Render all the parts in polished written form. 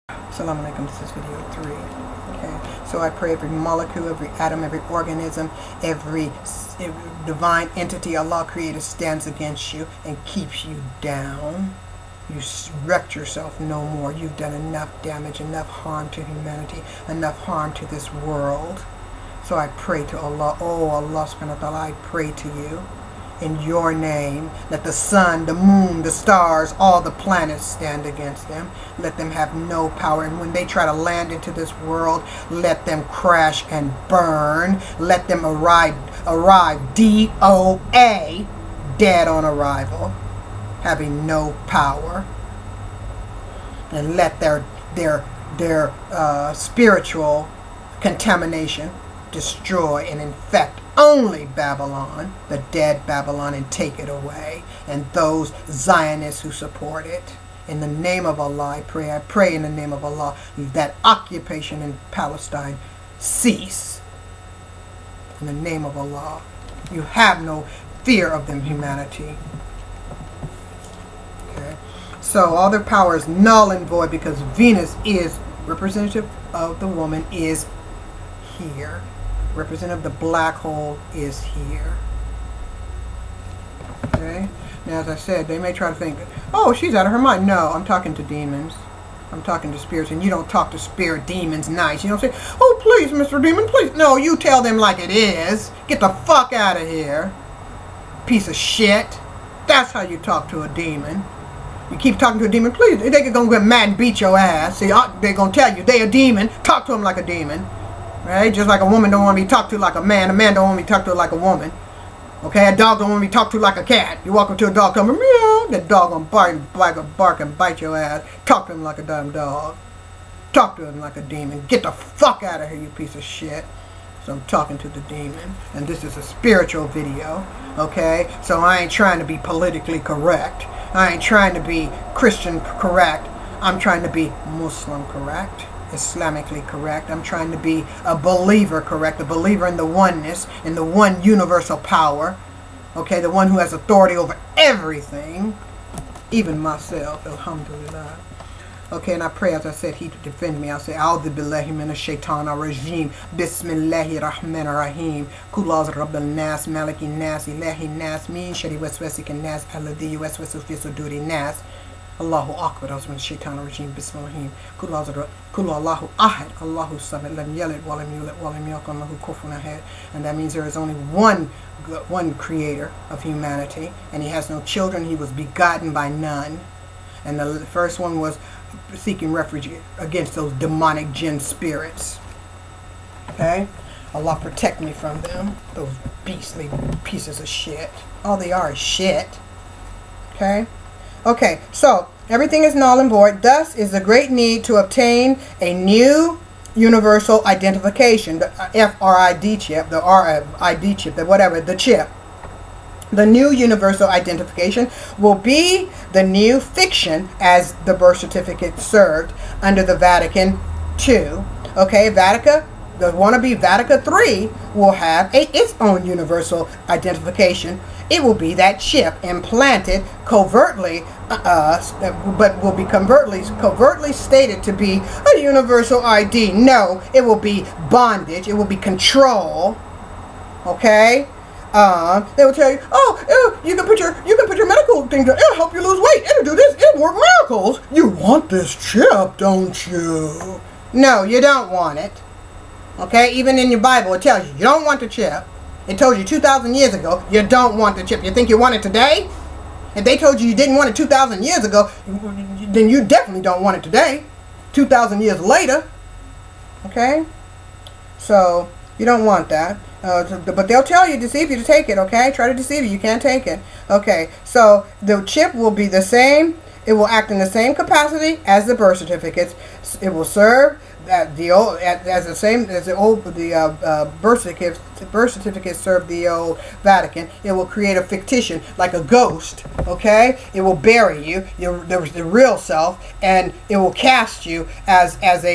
Assalamu alaikum, this is video 3. Okay, so I pray every molecule, every atom, every organism, every divine entity Allah created stands against you and keeps you down. You wrecked yourself no more. You've done enough damage, enough harm to humanity, enough harm to this world. So I pray to Allah, oh Allah subhanahu wa ta'ala, I pray to you in your name, let the sun, the moon, the stars, all the planets stand against them. Let them have no power. And when they try to land into this world, let them crash and burn. Let them arrive DOA, dead on arrival, having no power. And let their spiritual contamination destroy and infect only Babylon, the dead Babylon, and take it away, and those Zionists who support it. In the name of Allah, I pray in the name of Allah, that occupation in Palestine cease. In the name of Allah. You have no fear of them, humanity. Okay. So all their power is null and void because Venus is representative of the woman, is here. Representative of the black hole is here. Okay? Now, as I said, they may try to think, oh, she's out of her mind. No, I'm talking to demons. I'm talking to spirits, and you don't talk to spirit demons nice. You don't say, oh, please, Mr. Demon, please. No, you tell them like it is. Get the fuck out of here, piece of shit. That's how you talk to a demon. You keep talking to a demon, please. They're going to get mad and beat your ass. See, they're going to tell you they a demon. Talk to them like a demon. Right? Just like a woman don't want to be talked to like a man don't want to be talked to like a woman. Okay? A dog don't want to be talked to like a cat. You walk up to a dog, come meow, that dog gonna bark and bite your ass. Talk to him like a damn dog. Talk to him like a demon. Get the fuck out of here, you piece of shit. So I'm talking to the demon, and this is a spiritual video. Okay? So I ain't trying to be politically correct. I ain't trying to be Christian correct. I'm trying to be Muslim correct. Islamically correct. I'm trying to be a believer correct, a believer in the oneness, in the one universal power, okay, the one who has authority over everything, even myself, alhamdulillah. Okay, and I pray, as I said, he to defend me. I'll say, A'udhu billahi minash shaitanir rajim, bismillahir rahmanir rahim, Qul a'udhu rabbil nas, malikin nas, ilahin nas, min sharri waswasikin nas, alladhi yuwaswisu fi sudurin nas. Allahu Akbar, A'udhu minash shaitanir rajim, bismillahir Kul Allahu Ahad, Allahu Samad, lam yalid wa lam yulad wa lam yakun lahu kufuwan ahad. And that means there is only one creator of humanity, and he has no children. He was begotten by none. And the first one was seeking refuge against those demonic jinn spirits. Okay? Allah protect me from them. Those beastly pieces of shit. All they are is shit. Okay? Okay, so everything is null and void. Thus is the great need to obtain a new universal identification, the FRID chip, the RID chip, the chip. The new universal identification will be the new fiction as the birth certificate served under the Vatican II. Okay, the wannabe Vatican III will have its own universal identification. It will be that chip implanted covertly, but will be covertly stated to be a universal ID. No, it will be bondage. It will be control. Okay. They will tell you, oh, you can put your medical things. It'll help you lose weight. It'll do this. It'll work miracles. You want this chip, don't you? No, you don't want it. Okay. Even in your Bible, it tells you you don't want the chip. It told you 2,000 years ago you don't want the chip. You think you want it today? If they told you you didn't want it 2,000 years ago, then you definitely don't want it today. 2,000 years later. Okay? So, you don't want that. But they'll tell you, deceive you to take it, okay? Try to deceive you. You can't take it. Okay, so the chip will be the same. It will act in the same capacity as the birth certificates. It will serve birth certificates serve the old Vatican. It will create a fictitious, like a ghost. Okay, it will bury you, the real self, and it will cast you as a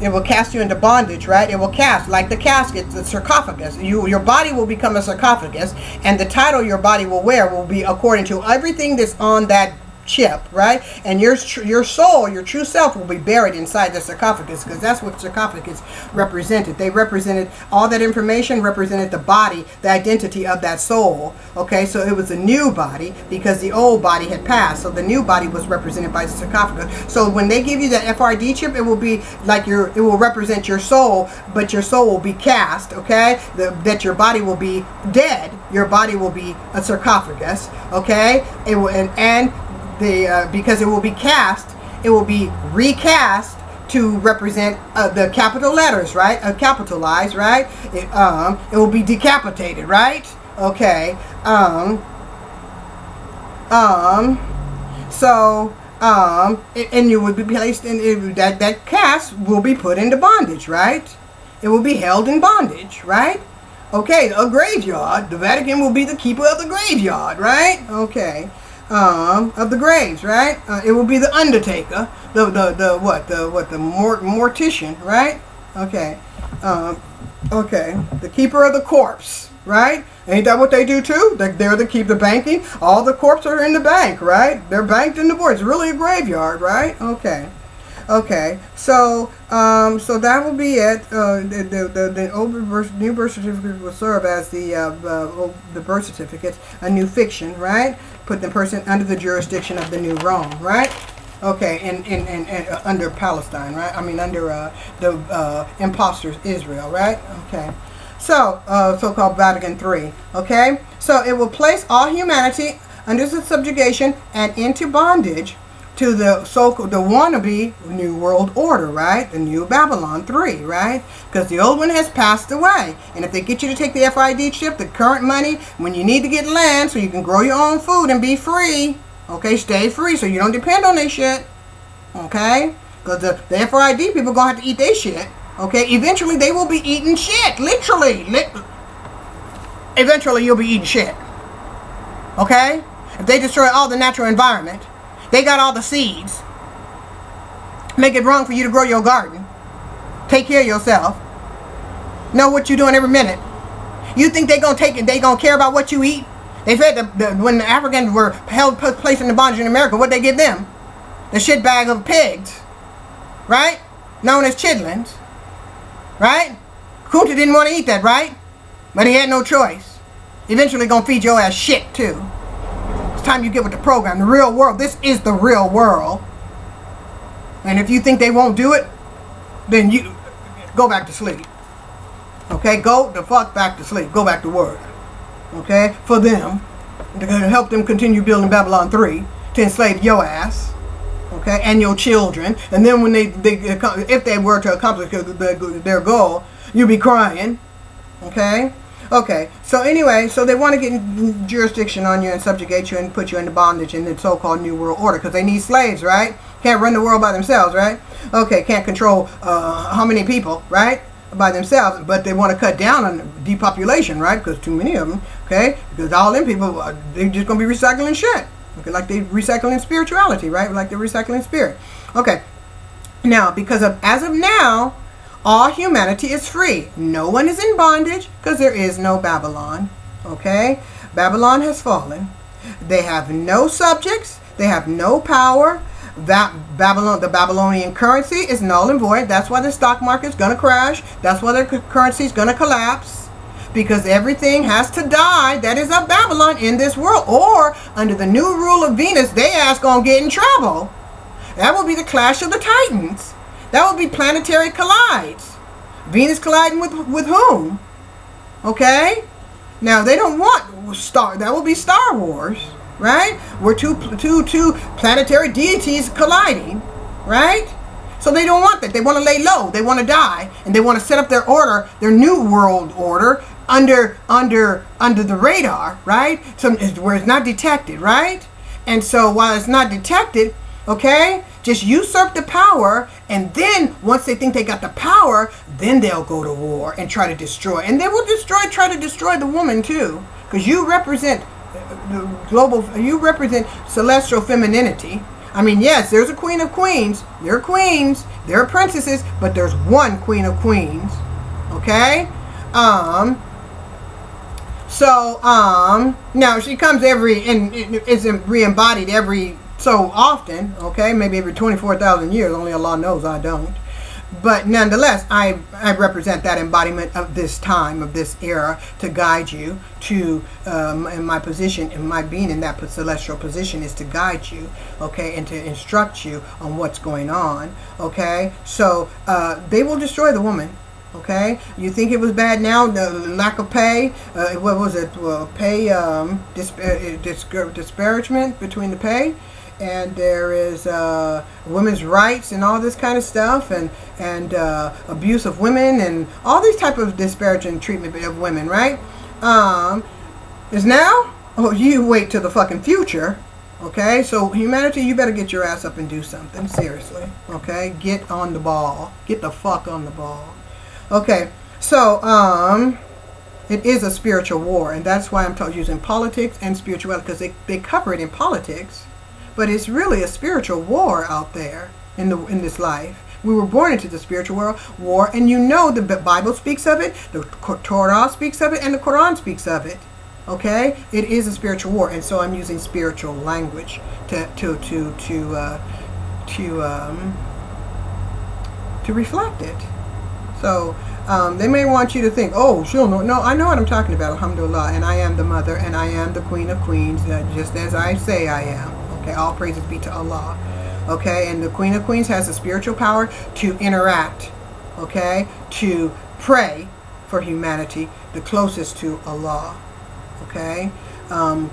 It will cast you into bondage, right? It will cast, like the casket, the sarcophagus. Your body will become a sarcophagus, and the title your body will wear will be according to everything that's on that chip, right? And your soul, your true self, will be buried inside the sarcophagus, because that's what sarcophagus represented. They represented, all that information represented the body, the identity of that soul. Okay, so it was a new body because the old body had passed. So the new body was represented by the sarcophagus. So when they give you that FRD chip, it will be like it will represent your soul, but your soul will be cast. Okay, that your body will be dead. Your body will be a sarcophagus. Okay, it will, and because it will be cast, it will be recast to represent the capital letters, right? Capitalized, right? It will be decapitated, right? Okay. And you would be placed in that cast will be put into bondage, right? It will be held in bondage, right? Okay, a graveyard. The Vatican will be the keeper of the graveyard, right? Okay. Of the graves, right? It will be the undertaker, the mortician, right? Okay. Okay. The keeper of the corpse, right? Ain't that what they do too? They're the keep the banking. All the corpses are in the bank, right? They're banked in the board. It's really a graveyard, right? Okay. Okay, so that will be it. The old new birth certificate will serve as the birth certificate, a new fiction, right? Put the person under the jurisdiction of the new Rome, right? Okay, and under Palestine, right? I mean under the imposters Israel, right? Okay, so so-called Vatican III. Okay, so it will place all humanity under the subjugation and into bondage to the the wannabe New World Order, right? The new Babylon 3, right? Because the old one has passed away. And if they get you to take the FID chip, the current money, when you need to get land so you can grow your own food and be free, okay, stay free so you don't depend on their shit, okay? Because the FID people going to have to eat their shit, okay? Eventually they will be eating shit, literally. Eventually you'll be eating shit, okay? If they destroy all the natural environment, they got all the seeds. Make it wrong for you to grow your garden. Take care of yourself. Know what you're doing every minute. You think they gonna take it? They gonna care about what you eat? They fed when the Africans were placed in the bondage in America. What they give them? The shit bag of pigs, right? Known as chitlins, right? Kunta didn't want to eat that, right? But he had no choice. Eventually gonna feed your ass shit too. Time you get with the program. The real world. This is the real world. And if you think they won't do it, then you go back to sleep. Okay? Go the fuck back to sleep. Go back to work. Okay? For them. To help them continue building Babylon 3 to enslave your ass. Okay? And your children. And then when if they were to accomplish their goal, you'll be crying. Okay? Okay, so anyway, so they want to get jurisdiction on you and subjugate you and put you into bondage in the so-called New World Order because they need slaves, right? Can't run the world by themselves, right? Okay, can't control how many people, right? By themselves, but they want to cut down on depopulation, right? Because too many of them, okay? Because all them people, they're just going to be recycling shit. Okay, like they recycling spirituality, right? Like they're recycling spirit. Okay, now, as of now, all humanity is free. No one is in bondage because there is no Babylon. Okay? Babylon has fallen. They have no subjects. They have no power. The Babylonian currency is null and void. That's why the stock market is going to crash. That's why the currency is going to collapse. Because everything has to die that is of Babylon in this world. Or under the new rule of Venus, they ask going to get in trouble. That will be the clash of the Titans. That would be planetary collides. Venus colliding with whom? Okay? Now, they don't want that will be Star Wars, right? We're two planetary deities colliding, right? So they don't want that. They want to lay low. They want to die. And they want to set up their order, their new world order, under the radar, right? So where it's not detected, right? And so while it's not detected, okay, just usurp the power, and then once they think they got the power, then they'll go to war and try to destroy. And they will try to destroy the woman too, because you represent you represent celestial femininity. I mean, yes, there's a queen of queens. There are queens. There are princesses. But there's one queen of queens. Okay? Now she comes and is re-embodied every so often. Okay? Maybe every 24,000 years. Only Allah knows, I don't. But nonetheless, I represent that embodiment of this time, of this era, to guide you to, in my position, in my being in that celestial position is to guide you, okay, and to instruct you on what's going on, okay? So they will destroy the woman, okay? You think it was bad now, the lack of pay, what was it, disparagement between the pay? And there is women's rights and all this kind of stuff, and abuse of women and all these type of disparaging treatment of women, right? Is now? Oh, you wait till the fucking future, okay? So humanity, you better get your ass up and do something, seriously, okay? Get on the ball. Get the fuck on the ball. Okay, so it is a spiritual war, and that's why I'm using politics and spirituality, because they cover it in politics. But it's really a spiritual war out there in this life. We were born into the spiritual war, and you know the Bible speaks of it, the Torah speaks of it, and the Quran speaks of it. Okay, it is a spiritual war, and so I'm using spiritual language to reflect it. So they may want you to think, oh, she'll know. No, I know what I'm talking about. Alhamdulillah, and I am the mother, and I am the queen of queens, just as I say I am. Okay, all praises be to Allah. Okay, and the Queen of Queens has the spiritual power to interact, okay, to pray for humanity, the closest to Allah, okay, and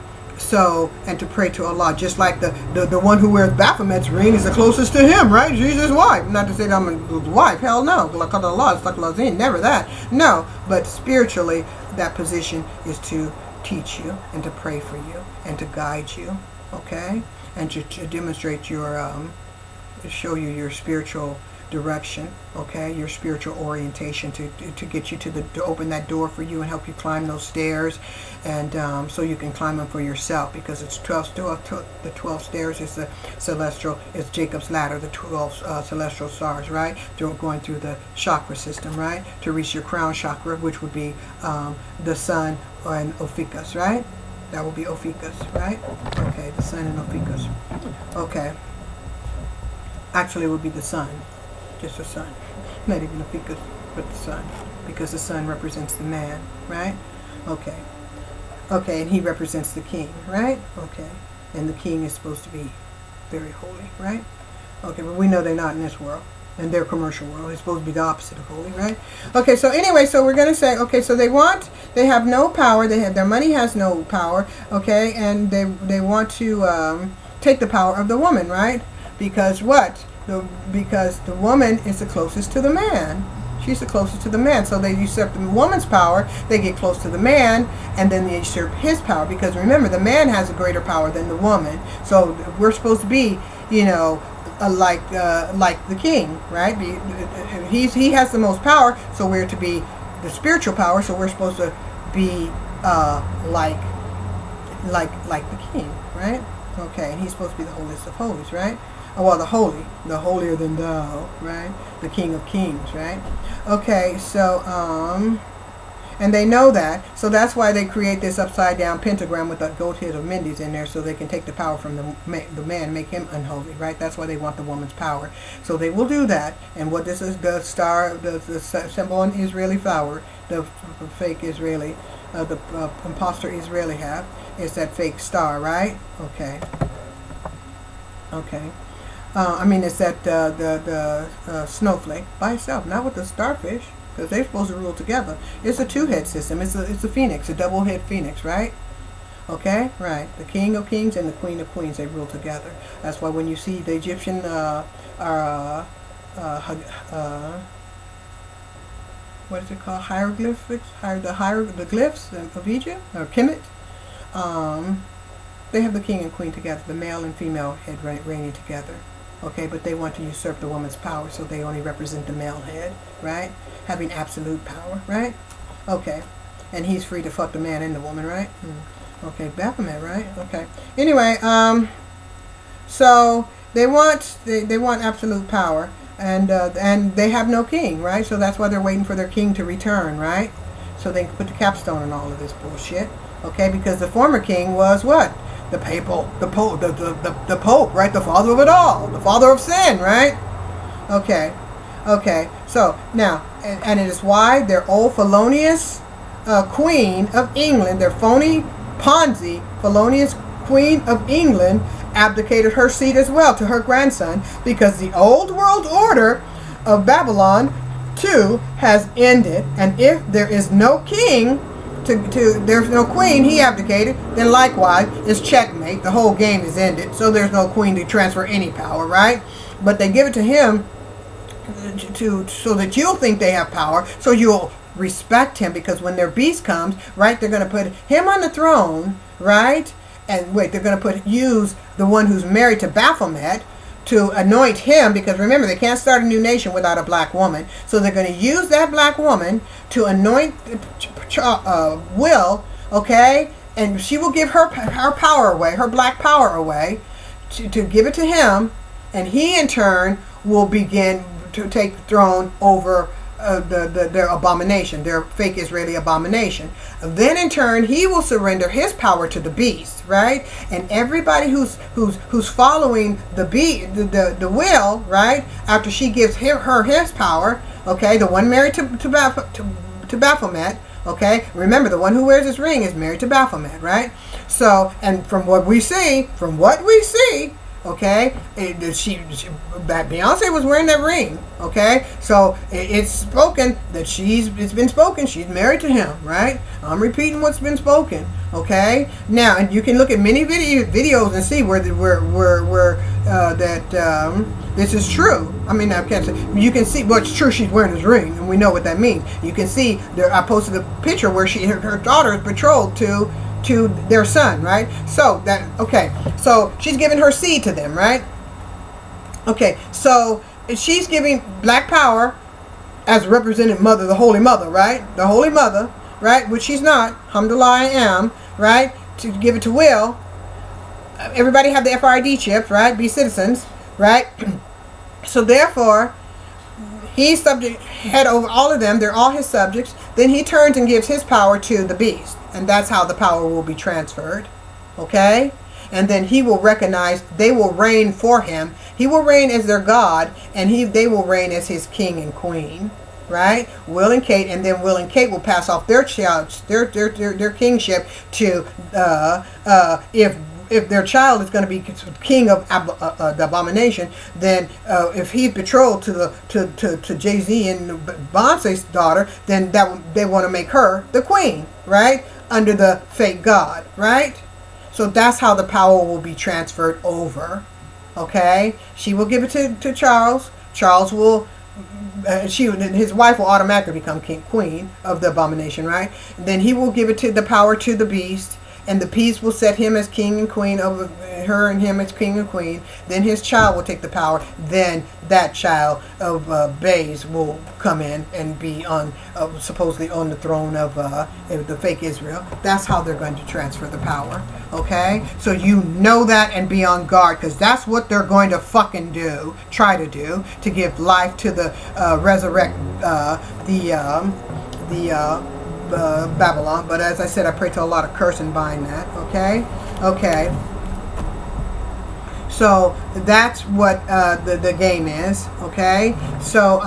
to pray to Allah, just like the one who wears Baphomet's ring is the closest to him, right? Jesus' wife. Not to say that I'm his wife, hell no, never that, no, but spiritually, that position is to teach you, and to pray for you, and to guide you, okay? And to demonstrate your, show you your spiritual direction, okay, your spiritual orientation, to get you to open that door for you and help you climb those stairs, and so you can climb them for yourself, because it's 12 stairs is the celestial, is Jacob's ladder, the 12 celestial stars, right, going through the chakra system, right, to reach your crown chakra, which would be the sun and Ophiuchus, right. That will be Ophiuchus, right? Okay, the sun and Ophiuchus. Okay. Actually, it would be the sun. Just the sun. Not even Ophiuchus, but the sun. Because the sun represents the man, right? Okay. Okay, and he represents the king, right? Okay. And the king is supposed to be very holy, right? Okay, but we know they're not in this world. In their commercial world. It's supposed to be the opposite of holy, right? Okay, so anyway, so we're going to say, okay, so they have no power, their money has no power, okay, and they want to take the power of the woman, right? Because what? Because the woman is the closest to the man. She's the closest to the man, so they usurp the woman's power, they get close to the man, and then they usurp his power, because remember, the man has a greater power than the woman, so we're supposed to be, you know, like the king, right? He has the most power, so we're to be the spiritual power. So we're supposed to be like the king, right? Okay, and he's supposed to be the holiest of holies, right? Oh, well, the holier than thou, right? The King of Kings, right? Okay, so and they know that, so that's why they create this upside down pentagram with the goat head of Mendes in there, so they can take the power from the man, make him unholy, right? That's why they want the woman's power. So they will do that. And what this is, the star, the symbol on Israeli flower, the fake Israeli, the imposter Israeli have, is that fake star, right? Okay. Okay. I mean, it's that the snowflake by itself, not with the starfish, because they're supposed to rule together. It's a two-head system. It's a phoenix, a double-head phoenix, right? Okay, right. The King of Kings and the Queen of Queens, they rule together. That's why when you see the Egyptian what is it called? Hieroglyphics, the glyphs of Egypt or Kemet. They have the king and queen together, the male and female head reigning together. Okay, but they want to usurp the woman's power, so they only represent the male head, right? Having absolute power, right? Okay, and he's free to fuck the man and the woman, right? Okay, Baphomet, right? Okay. Anyway, so They want absolute power, and they have no king, right? So that's why they're waiting for their king to return, right? So they can put the capstone on all of this bullshit, okay? Because the former king was what? The Pope, right? The father of it all, the father of sin, right? Okay. So now, and it is why their old felonious queen of England, their phony Ponzi felonious queen of England, abdicated her seat as well to her grandson, because the old world order of Babylon too has ended, and if there is no king there's no queen, he abdicated, then likewise it's checkmate. The whole game is ended, so there's no queen to transfer any power, right? But they give it to him so that you'll think they have power, so you'll respect him, because when their beast comes, right, they're going to put him on the throne, right? And wait, they're going to use the one who's married to Baphomet to anoint him, because remember, they can't start a new nation without a black woman. So they're going to use that black woman to anoint Will, okay? And she will give her power away, her black power away, to give it to him, and he in turn will begin to take the throne over their abomination, their fake Israeli abomination. Then in turn, he will surrender his power to the beast, right? And everybody who's following the will, right? After she gives her his power, okay, the one married to Baphomet, okay. Remember, the one who wears this ring is married to Baphomet, right? So, and from what we see, okay, Beyonce was wearing that ring, okay, so it's spoken that it's been spoken, she's married to him, right? I'm repeating what's been spoken, okay. Now, and you can look at many videos and see where this is true. I mean, I can't say, you can see, well, it's true, she's wearing this ring, and we know what that means. You can see there, I posted a picture where her daughter is betrothed to their son, right? So that, okay, so she's giving her seed to them, right? Okay, so she's giving black power as represented mother, the Holy Mother, right? The Holy Mother, right? Which she's not. Alhamdulillah, I am, right? To give it to Will. Everybody have the FRID chips, right? Be citizens, right? So therefore, he's subject, head over all of them. They're all his subjects. Then he turns and gives his power to the beast. And that's how the power will be transferred. Okay? And then he will recognize, they will reign for him. He will reign as their God, and they will reign as his king and queen. Right? Will and Kate, and then Will and Kate will pass off their kingship to if their child is going to be king of the abomination, then if he's betrothed to Jay-Z and Beyonce's daughter, then they want to make her the queen, right? Under the fake God, right? So that's how the power will be transferred over. Okay? She will give it to Charles. Charles will his wife will automatically become queen of the abomination, right? And then he will give it the power to the beast. And the beast will set him as king and queen over her, and him as king and queen. Then his child will take the power. Then that child of Bays will come in and be supposedly on the throne of the fake Israel. That's how they're going to transfer the power. Okay? So you know that and be on guard, because that's what they're going to fucking do, try to do, to give life to the resurrect Babylon. But as I said, I pray to a lot of cursing behind that. Okay. So that's what the game is. Okay. So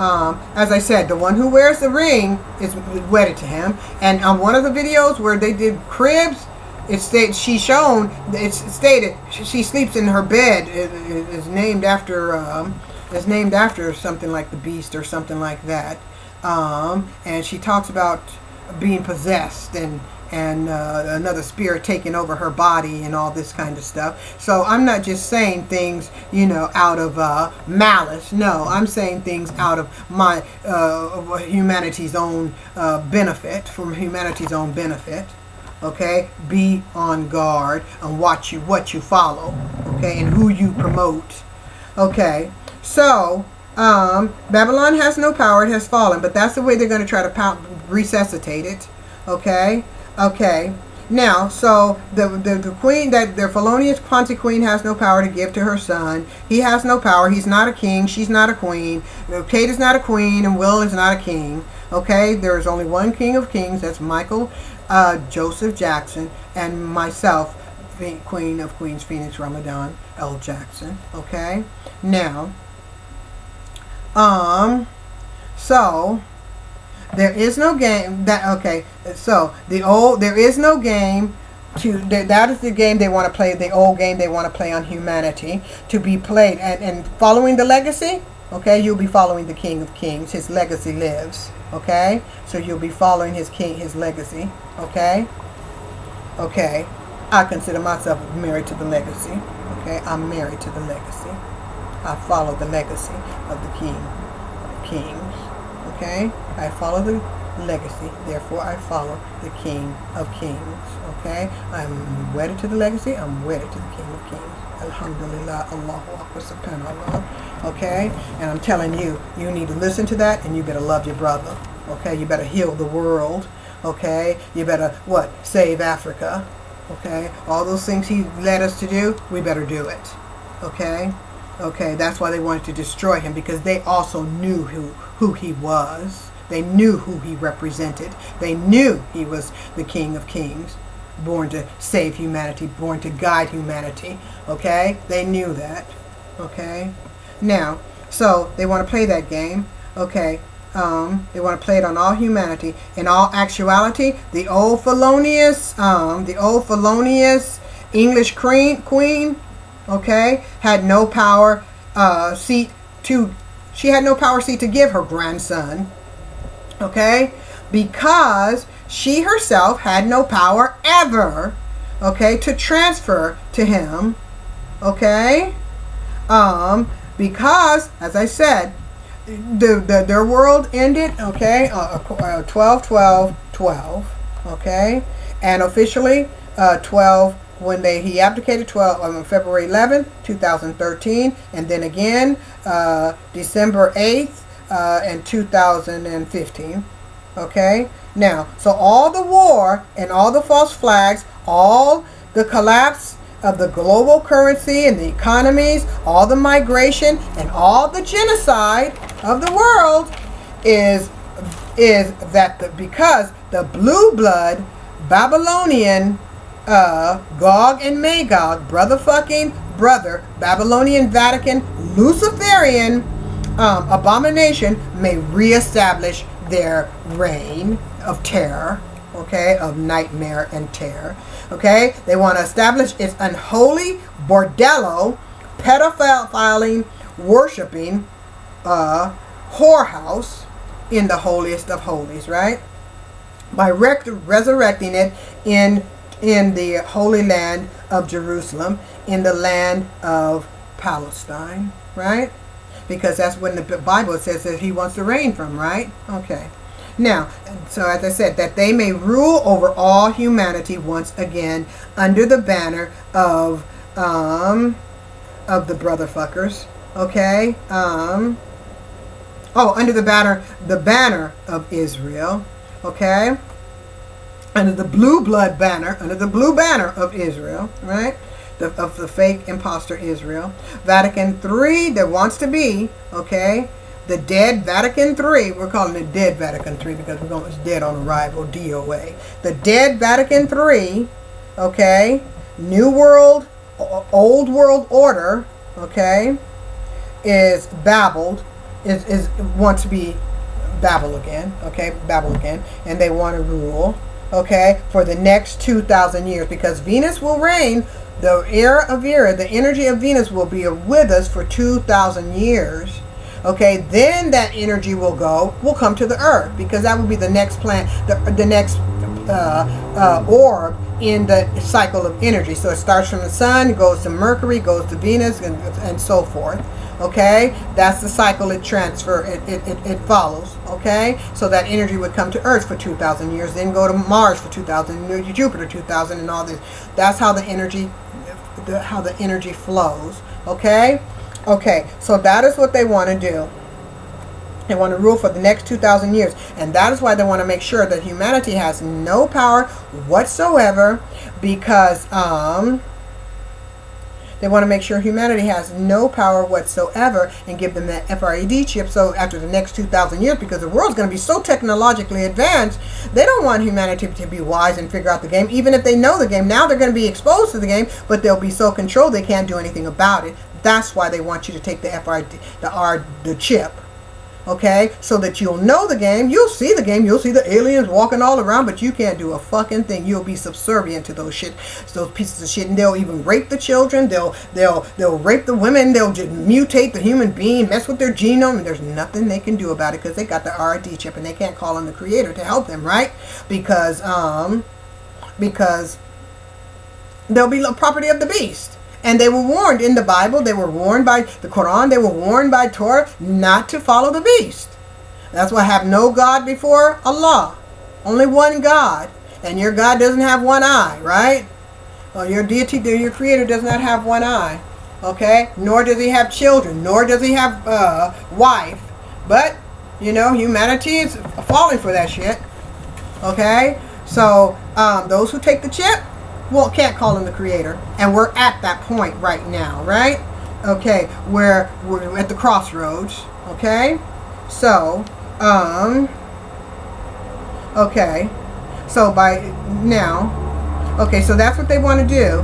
as I said, the one who wears the ring is wedded to him. And on one of the videos where they did cribs, it stated she sleeps in her bed. It is named after something like the beast or something like that. And she talks about being possessed and another spirit taking over her body and all this kind of stuff. So I'm not just saying things, out of malice. No, I'm saying things out of my humanity's own benefit, from humanity's own benefit. Okay, be on guard on what you follow. Okay, and who you promote. Okay, so Babylon has no power; it has fallen. But that's the way they're going to try to resuscitate it. Okay. Now, so the queen, that the felonious Ponzi queen has no power to give to her son. He has no power. He's not a king. She's not a queen. Kate is not a queen, and Will is not a king. Okay, there is only one King of Kings. That's Michael Joseph Jackson, and myself, Queen of Queens Phoenix Ramadan L. Jackson. Okay, now, so there is no game that, okay, so there is no game that is the game they want to play, the old game they want to play on humanity, to be played, and following the legacy. Okay, you'll be following the King of Kings. His legacy lives. Okay, so you'll be following his legacy. Okay, I consider myself married to the legacy. Okay, I'm married to the legacy. I follow the legacy of the King of Kings. Okay, I follow the legacy, therefore I follow the King of Kings. Okay, I'm wedded to the legacy. I'm wedded to the King of Kings. Alhamdulillah, Allahu Akbar, subhanallah. Okay, and I'm telling you, you need to listen to that, and you better love your brother. Okay, you better heal the world. Okay, you better save Africa. Okay, all those things he led us to do, we better do it. Okay, that's why they wanted to destroy him, because they also knew who he was. They knew who he represented. They knew he was the King of Kings, born to save humanity, born to guide humanity. Okay, they knew that. Okay, now, so they want to play that game. Okay, they want to play it on all humanity. In all actuality, the old felonious English queen, okay, had no power seat to give her grandson. Okay, because she herself had no power ever, okay, to transfer to him. Okay, because, as I said, their world ended, okay, 12-12-12, okay, and officially 12 when he abdicated, on February 11th, 2013, and then again December 8th in 2015. Okay, now, so all the war and all the false flags, all the collapse of the global currency and the economies, all the migration and all the genocide of the world is that because the blue blood Babylonian Gog and Magog, brother Babylonian Vatican Luciferian abomination may reestablish their reign of terror, okay, of nightmare and terror. Okay, they want to establish its unholy bordello, pedophiling, worshiping whorehouse in the holiest of holies, right? By resurrecting it in the holy land of Jerusalem, in the land of Palestine, right? Because that's when the Bible says that he wants to reign from, right? Okay. Now, so as I said, that they may rule over all humanity once again under the banner of the brotherfuckers, okay? Under the banner of Israel, okay? Under the blue banner of Israel, right? Of the fake imposter Israel. Vatican III, there wants to be, okay, the dead Vatican III. We're calling it dead Vatican III because it's dead on arrival, DOA. The dead Vatican III, okay, New World, Old World Order, okay, is babbled, is wants to be Babel again, okay, and they want to rule, okay, for the next 2,000 years, because Venus will reign. The the energy of Venus will be with us for 2,000 years. Okay, then that energy will come to the Earth, because that will be the next planet, the next orb in the cycle of energy. So it starts from the Sun, goes to Mercury, goes to Venus, and so forth. Okay, that's the cycle it follows. Okay, so that energy would come to Earth for 2,000 years, then go to Mars for 2,000, Jupiter 2,000, and all this. That's how the energy flows. Okay, so that is what they want to do. They want to rule for the next 2,000 years. And that is why they want to make sure that humanity has no power whatsoever, because they want to make sure humanity has no power whatsoever and give them that FRED chip. So after the next 2,000 years, because the world's going to be so technologically advanced, they don't want humanity to be wise and figure out the game. Even if they know the game, now they're going to be exposed to the game, but they'll be so controlled they can't do anything about it. That's why they want you to take the chip. Okay, so that you'll know the game, you'll see the game, you'll see the aliens walking all around, but you can't do a fucking thing. You'll be subservient to those pieces of shit, and they'll even rape the children. They'll rape the women. They'll just mutate the human being, mess with their genome, and there's nothing they can do about it because they got the RD chip, and they can't call on the Creator to help them, right? Because they'll be the property of the beast. And they were warned in the Bible, they were warned by the Quran, they were warned by Torah not to follow the beast. That's why have no God before Allah. Only one God. And your God doesn't have one eye, right? Well, your deity, your Creator does not have one eye. Okay? Nor does he have children. Nor does he have wife. But, you know, humanity is falling for that shit. Okay? So, those who take the chip, well, can't call him the Creator. And we're at that point right now, right? Okay, where we're at the crossroads. Okay? So, okay. So by now, okay, so that's what they want to do.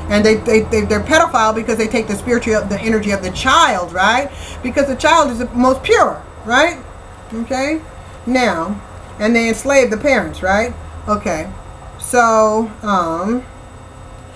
And they're pedophile because they take the energy of the child, right? Because the child is the most pure, right? Okay? Now, and they enslave the parents, right? Okay. So,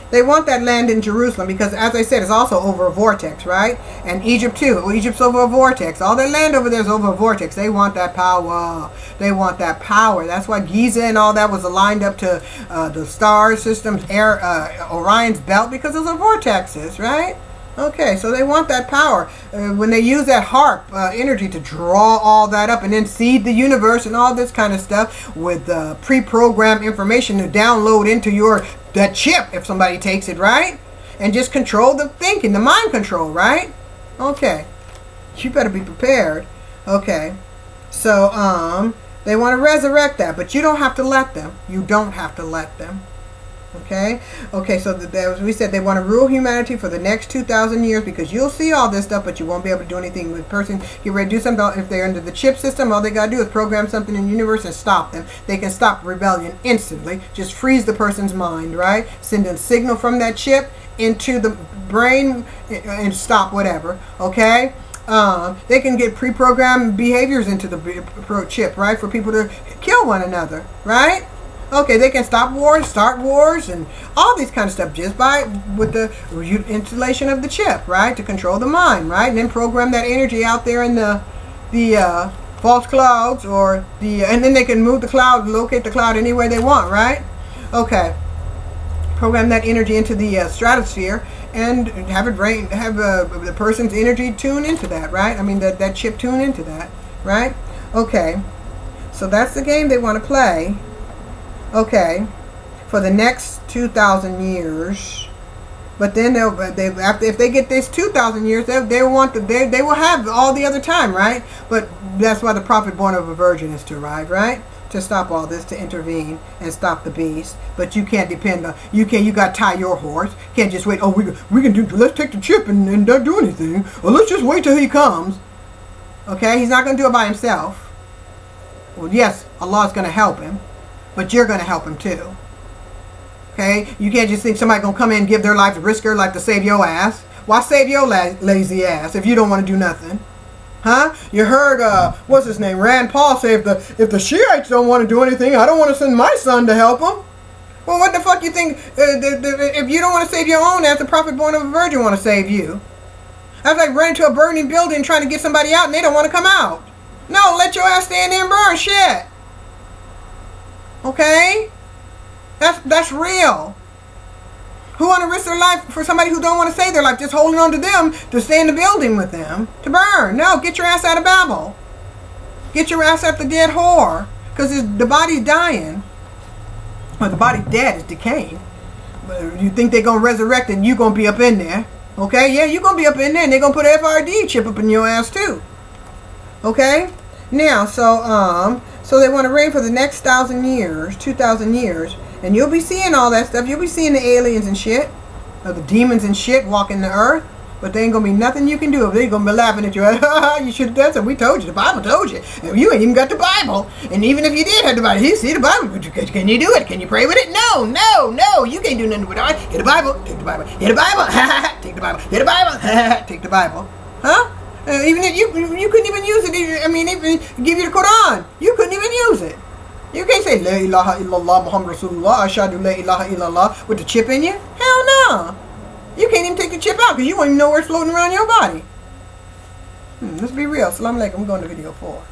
they want that land in Jerusalem because, as I said, it's also over a vortex, right? And Egypt too. Well, Egypt's over a vortex. All that land over there is over a vortex. They want that power. They want that power. That's why Giza and all that was aligned up to the star systems, Orion's belt, because those are vortexes, right? Okay, so they want that power. When they use that harp energy to draw all that up and then seed the universe and all this kind of stuff with pre-programmed information to download into that chip if somebody takes it, right? And just control the thinking, the mind control, right? Okay. You better be prepared. Okay. So, they want to resurrect that, but you don't have to let them. You don't have to let them. Okay? Okay, so as we said, they want to rule humanity for the next 2,000 years because you'll see all this stuff, but you won't be able to do anything with person. Get ready to do something. If they're under the chip system, all they got to do is program something in the universe and stop them. They can stop rebellion instantly. Just freeze the person's mind, right? Send a signal from that chip into the brain and stop whatever. Okay? They can get pre-programmed behaviors into the chip, right? For people to kill one another, right? Okay, they can stop wars, start wars, and all these kind of stuff just with the installation of the chip, right? To control the mind, right? And then program that energy out there in the false clouds and then they can move the cloud, locate the cloud any way they want, right? Okay. Program that energy into the stratosphere and have the person's energy tune into that, right? I mean, that chip tune into that, right? Okay. So that's the game they want to play. Okay, for the next 2,000 years, but then if they get this 2,000 years, they will have all the other time, right? But that's why the prophet born of a virgin is to arrive, right? To stop all this, to intervene and stop the beast. But you can't depend on you got to tie your horse. You can't just wait. Oh, we can do. Let's take the chip and don't do anything. Or let's just wait till he comes. Okay, he's not going to do it by himself. Well, yes, Allah's going to help him. But you're going to help him too. Okay? You can't just think somebody's going to come in and give their life, risk their life to save your ass. Why save your lazy ass if you don't want to do nothing? Huh? You heard, what's his name? Rand Paul say if the Shiites don't want to do anything, I don't want to send my son to help them. Well, what the fuck you think? If you don't want to save your own ass, the prophet born of a virgin want to save you. That's like running to a burning building trying to get somebody out and they don't want to come out. No, let your ass stand there and burn. Shit. Okay? That's real. Who want to risk their life for somebody who don't want to save their life, just holding on to them to stay in the building with them, to burn? No, get your ass out of Babel. Get your ass out the dead whore. Because the body's dying. Well, the body's dead, it's decaying. But you think they're going to resurrect and you're going to be up in there. Okay? Yeah, you're going to be up in there and they're going to put an FRD chip up in your ass too. Okay? Now, so they want to reign for the next 1,000 years, 2,000 years, and you'll be seeing all that stuff. You'll be seeing the aliens and shit, or the demons and shit walking the earth. But there ain't gonna be nothing you can do. They're gonna be laughing at you. You should have done something. We told you. The Bible told you. And you ain't even got the Bible. And even if you did have the Bible, you see the Bible. Can you do it? Can you pray with it? No, no, no. You can't do nothing with it. Get the Bible. Take the Bible. Get the Bible. Take the Bible. Get the Bible. Take the Bible. Huh? Even if you couldn't even use it. I mean, even give you the Quran, you couldn't even use it. You can't say La ilaha illallah Muhammad Rasulullah Ashhadu la ilaha illallah with the chip in you. Hell no. You can't even take the chip out because you won't even know where it's floating around your body. Let's be real. Assalamu alaikum. I'm going to video 4.